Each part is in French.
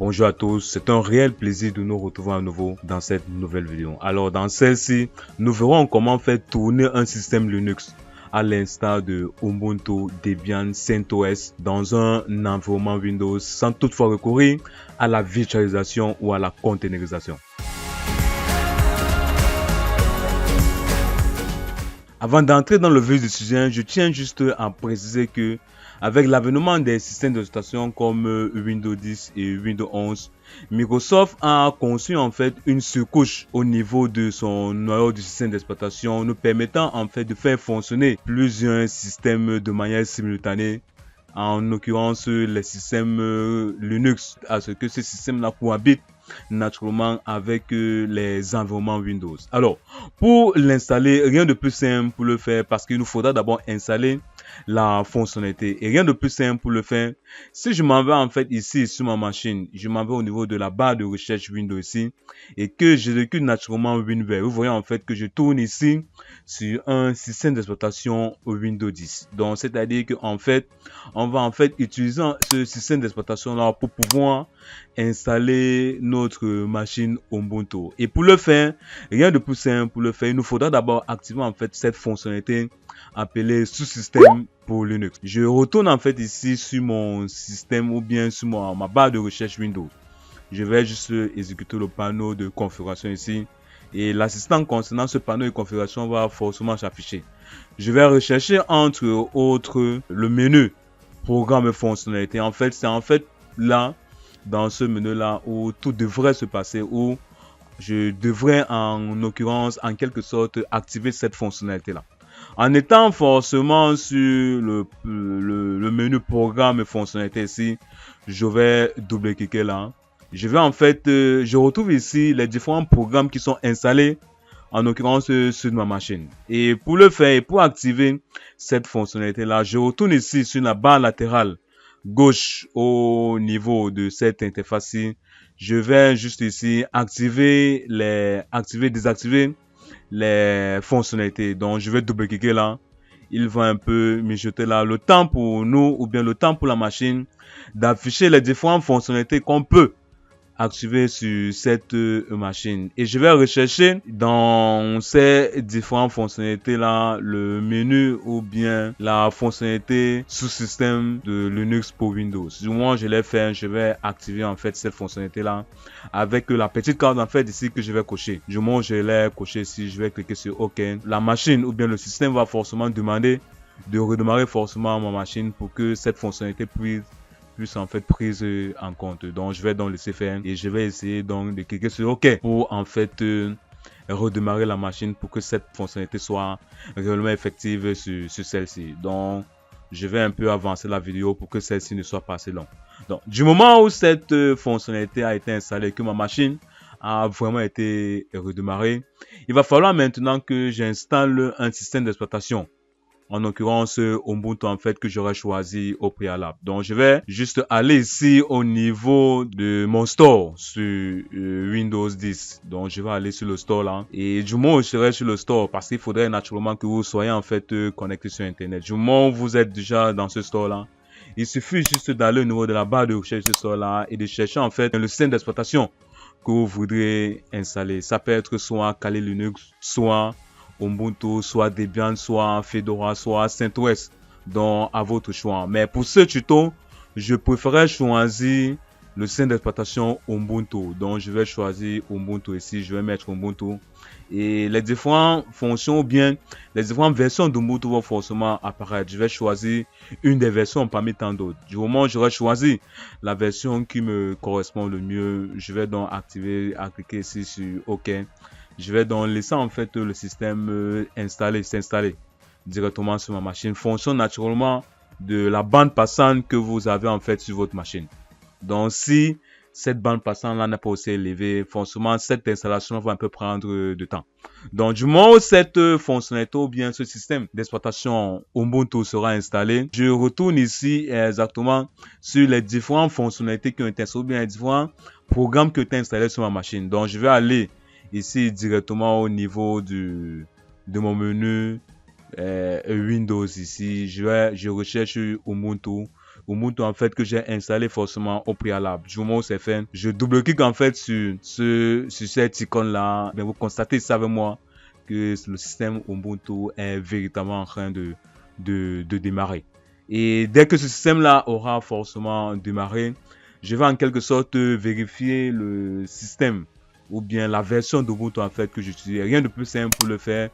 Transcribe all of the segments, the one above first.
Bonjour à tous, c'est un réel plaisir de nous retrouver à nouveau dans cette nouvelle vidéo. Alors dans celle-ci, nous verrons comment faire tourner un système Linux à l'instar de Ubuntu, Debian, CentOS dans un environnement Windows sans toutefois recourir à la virtualisation ou à la containerisation. Avant d'entrer dans le vif du sujet, je tiens juste à préciser que avec l'avènement des systèmes d'exploitation comme Windows 10 et Windows 11, Microsoft a conçu en fait une surcouche au niveau de son noyau du système d'exploitation, nous permettant en fait de faire fonctionner plusieurs systèmes de manière simultanée. En l'occurrence, les systèmes Linux, à ce que ces systèmes-là cohabitent naturellement avec les environnements Windows. Alors, pour l'installer, rien de plus simple pour le faire parce qu'il nous faudra d'abord installer la fonctionnalité. Et rien de plus simple pour le faire. Si je m'en vais en fait ici sur ma machine, je m'en vais au niveau de la barre de recherche Windows ici et que j'exécute naturellement WinVer. Vous voyez en fait que je tourne ici sur un système d'exploitation Windows 10. Donc, c'est-à-dire qu'en fait, on va en fait utiliser ce système d'exploitation là pour pouvoir installer notre machine Ubuntu. Et pour le faire, rien de plus simple pour le faire, il nous faudra d'abord activer en fait cette fonctionnalité appelée sous-système pour Linux. Je retourne en fait ici sur mon système ou bien sur ma barre de recherche Windows. Je vais juste exécuter le panneau de configuration ici et l'assistant concernant ce panneau de configuration va forcément s'afficher. Je vais rechercher entre autres le menu programme et fonctionnalité. En fait, c'est en fait là dans ce menu là où tout devrait se passer, où je devrais en l'occurrence en quelque sorte activer cette fonctionnalité là. En étant forcément sur le menu programme et fonctionnalité ici, je vais double-cliquer là. Je vais en fait, je retrouve ici les différents programmes qui sont installés en l'occurrence sur ma machine. Et pour le faire, et pour activer cette fonctionnalité là, je retourne ici sur la barre latérale gauche au niveau de cette interface-ci. Je vais juste ici activer, désactiver les fonctionnalités. Donc je vais double-cliquer là. Il va un peu mijoter là le temps pour nous ou bien le temps pour la machine d'afficher les différentes fonctionnalités qu'on peut activer sur cette machine. Et je vais rechercher dans ces différentes fonctionnalités là le menu ou bien la fonctionnalité sous-système de Linux pour Windows. Du moment où je l'ai fait, je vais activer en fait cette fonctionnalité là avec la petite carte en fait ici que je vais cocher. Du moment où je l'ai coché ici, je vais cliquer sur OK. La machine ou bien le système va forcément demander de redémarrer forcément ma machine pour que cette fonctionnalité puisse en fait prise en compte. Donc je vais donc laisser faire et je vais essayer donc de cliquer sur OK pour en fait redémarrer la machine pour que cette fonctionnalité soit réellement effective sur celle-ci. Donc je vais un peu avancer la vidéo pour que celle-ci ne soit pas assez longue. Donc du moment où cette fonctionnalité a été installée, que ma machine a vraiment été redémarrée, il va falloir maintenant que j'installe un système d'exploitation. En l'occurrence Ubuntu en fait que j'aurais choisi au préalable. Donc je vais juste aller ici au niveau de mon store sur Windows 10. Donc je vais aller sur le store là et du moment où je serai sur le store, parce qu'il faudrait naturellement que vous soyez en fait connecté sur internet. Du moment où vous êtes déjà dans ce store là, il suffit juste d'aller au niveau de la barre de recherche de ce store là et de chercher en fait le système d'exploitation que vous voudrez installer. Ça peut être soit Kali Linux, soit Ubuntu, soit Debian, soit Fedora, soit CentOS, donc à votre choix. Mais pour ce tuto, je préférais choisir le système d'exploitation Ubuntu. Donc je vais choisir Ubuntu ici, je vais mettre Ubuntu. Et les différentes fonctions ou bien les différentes versions d'Ubuntu vont forcément apparaître. Je vais choisir une des versions parmi tant d'autres. Du moment où j'aurai choisi la version qui me correspond le mieux, je vais donc cliquer ici sur OK. Je vais donc laisser en fait le système s'installer directement sur ma machine. Fonction naturellement de la bande passante que vous avez en fait sur votre machine. Donc si cette bande passante là n'est pas aussi élevée, forcément cette installation va un peu prendre de temps. Donc du moment où cette fonctionnalité ou bien ce système d'exploitation Ubuntu sera installé, je retourne ici exactement sur les différentes fonctionnalités qui ont été installées ou bien les différents programmes qui ont été installés sur ma machine. Donc je vais aller ici directement au niveau de mon menu Windows ici. Je recherche Ubuntu. Ubuntu en fait que j'ai installé forcément au préalable. Du moment où c'est fait, je double-clique en fait sur cette icône là. Vous constatez ça avec moi que le système Ubuntu est véritablement en train de démarrer. Et dès que ce système là aura forcément démarré, je vais en quelque sorte vérifier le système ou bien la version d'Ubuntu en fait que j'utilise. Rien de plus simple pour le faire.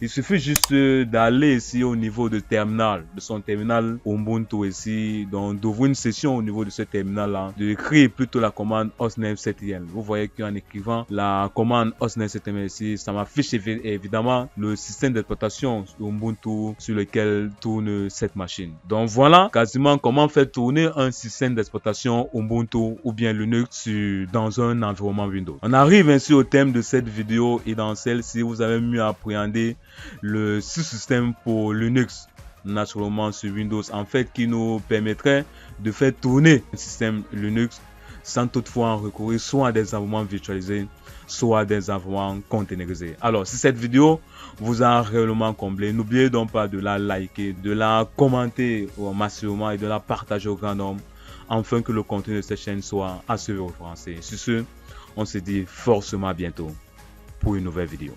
Il suffit juste d'aller ici au niveau de terminal, de son terminal Ubuntu ici, donc d'ouvrir une session au niveau de ce terminal là, de créer plutôt la commande hostname7il. Vous voyez qu'en écrivant la commande hostname7il ici, ça m'affiche évidemment le système d'exploitation Ubuntu sur lequel tourne cette machine. Donc voilà quasiment comment faire tourner un système d'exploitation Ubuntu ou bien Linux dans un environnement Windows. On arrive ainsi au thème de cette vidéo et dans celle-ci, vous avez mieux appréhendé le sous-système pour Linux naturellement sur Windows en fait qui nous permettrait de faire tourner un système Linux sans toutefois en recourir soit à des environnements virtualisés, soit à des environnements containerisés. Alors si cette vidéo vous a réellement comblé, n'oubliez donc pas de la liker, de la commenter massivement et de la partager au grand nombre afin que le contenu de cette chaîne soit assez référencé. Sur ce, on se dit forcément à bientôt pour une nouvelle vidéo.